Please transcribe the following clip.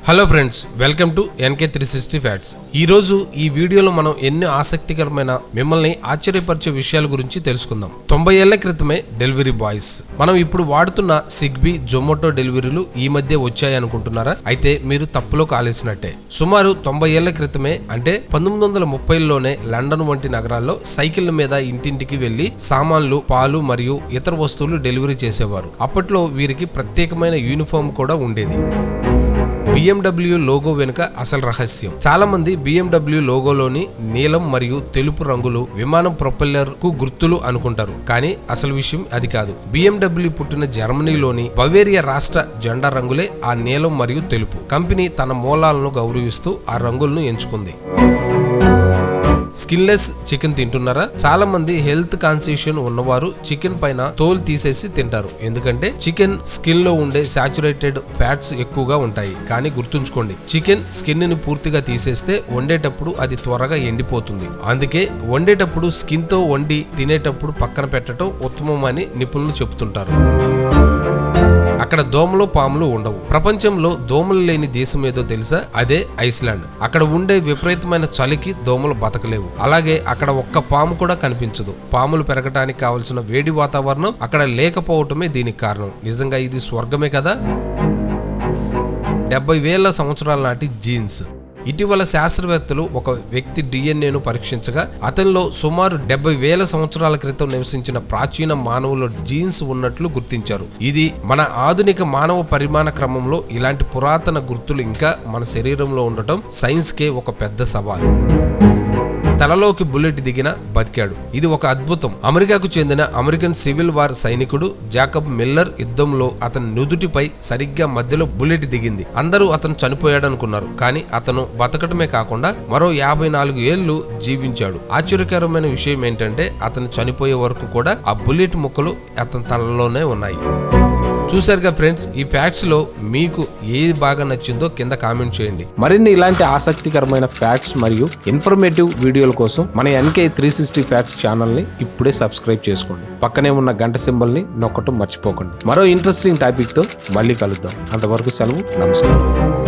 Hello friends, welcome to NK360 facts. ఈరోజు ఈ వీడియోలో మనం ఎన్నో ఆసక్తికరమైన మిమ్మల్ని ఆశ్చర్యపరిచే విషయాల గురించి తెలుసుకుందాం. 90 ఏళ్ల క్రితమే డెలివరీ బాయ్స్. మనం ఇప్పుడు వాడుతున్న స్విగ్గీ, జొమాటో డెలివరీలు ఈ మధ్య వచ్చాయి అనుకుంటున్నారా? అయితే మీరు తప్పులో కాలేసినట్టే. సుమారు 90 ఏళ్ల క్రితమే అంటే 1930లోనే లండన్ వంటి నగరాల్లో సైకిళ్ల మీద ఇంటింటికి వెళ్లి సామాన్లు, పాలు మరియు ఇతర వస్తువులు డెలివరీ చేసేవారు. అప్పట్లో వీరికి ప్రత్యేకమైన యూనిఫామ్ కూడా ఉండేది. BMW లోగో వెనుక అసలు రహస్యం. చాలా మంది BMW లోగోలోని నీలం మరియు తెలుపు రంగులు విమానం ప్రొపెల్లర్ కు గుర్తులు అనుకుంటారు, కానీ అసలు విషయం అది కాదు. BMW పుట్టిన జర్మనీలోని బవేరియా రాష్ట్ర జెండా రంగులే ఆ నీలం మరియు తెలుపు. కంపెనీ తన మూలాలను గౌరవిస్తూ ఆ రంగులను ఎంచుకుంది. స్కిన్లెస్ చికెన్ తింటున్నారా? చాలా మంది హెల్త్ కాన్షియస్ ఉన్నవారు చికెన్ పైన తోలు తీసేసి తింటారు, ఎందుకంటే చికెన్ స్కిన్ లో ఉండే సాచురేటెడ్ ఫ్యాట్స్ ఎక్కువగా ఉంటాయి. కానీ గుర్తుంచుకోండి, చికెన్ స్కిన్ ని పూర్తిగా తీసేస్తే వండేటప్పుడు అది త్వరగా ఎండిపోతుంది. అందుకే వండేటప్పుడు స్కిన్ తో వండి తినేటప్పుడు పక్కన పెట్టడం ఉత్తమం అని నిపుణులు చెబుతుంటారు. అక్కడ దోమలు, పాములు ఉండవు. ప్రపంచంలో దోమలు లేని దేశం ఏదో తెలుసా? అదే ఐస్లాండ్. అక్కడ ఉండే విపరీతమైన చలికి దోమలు బతకలేవు. అలాగే అక్కడ ఒక్క పాము కూడా కనిపించదు. పాములు పెరగటానికి కావలసిన వేడి వాతావరణం అక్కడ లేకపోవటమే దీనికి కారణం. నిజంగా ఇది స్వర్గమే కదా. 70,000 సంవత్సరాల నాటి జీన్స్. ఇటీవల శాస్త్రవేత్తలు ఒక వ్యక్తి DNAను పరీక్షించగా అతనిలో సుమారు 70,000 సంవత్సరాల క్రితం నివసించిన ప్రాచీన మానవుల జీన్స్ ఉన్నట్లు గుర్తించారు. ఇది మన ఆధునిక మానవ పరిమాణ క్రమంలో ఇలాంటి పురాతన గుర్తులు ఇంకా మన శరీరంలో ఉండటం సైన్స్కే ఒక పెద్ద సవాల్. తలలోకి బుల్లెట్ దిగిన బతికాడు. ఇది ఒక అద్భుతం. అమెరికాకు చెందిన అమెరికన్ సివిల్ వార్ సైనికుడు జాకబ్ మిల్లర్ యుద్ధంలో అతని నుదుటిపై సరిగ్గా మధ్యలో బుల్లెట్ దిగింది. అందరూ అతను చనిపోయాడనుకున్నారు, కానీ అతను బతకటమే కాకుండా మరో 54 ఏళ్లు జీవించాడు. ఆశ్చర్యకరమైన విషయం ఏంటంటే అతను చనిపోయే వరకు కూడా ఆ బుల్లెట్ ముక్కలు అతని తలలోనే ఉన్నాయి. చూశారుగా ఫ్రెండ్స్, ఈ ఫ్యాక్ట్స్ లో మీకు ఏది బాగా నచ్చిందో కింద కామెంట్ చేయండి. మరిన్ని ఇలాంటి ఆసక్తికరమైన ఫ్యాక్ట్స్ మరియు ఇన్ఫర్మేటివ్ వీడియోల కోసం మన NK360 ఫ్యాక్ట్స్ ఛానల్ ని ఇప్పుడే సబ్స్క్రైబ్ చేసుకోండి. పక్కనే ఉన్న గంట సింబల్ ని నొక్కటం మర్చిపోకండి. మరో ఇంట్రెస్టింగ్ టాపిక్ తో మళ్ళీ కలుద్దాం. అంతవరకు సెలవు, నమస్కారం.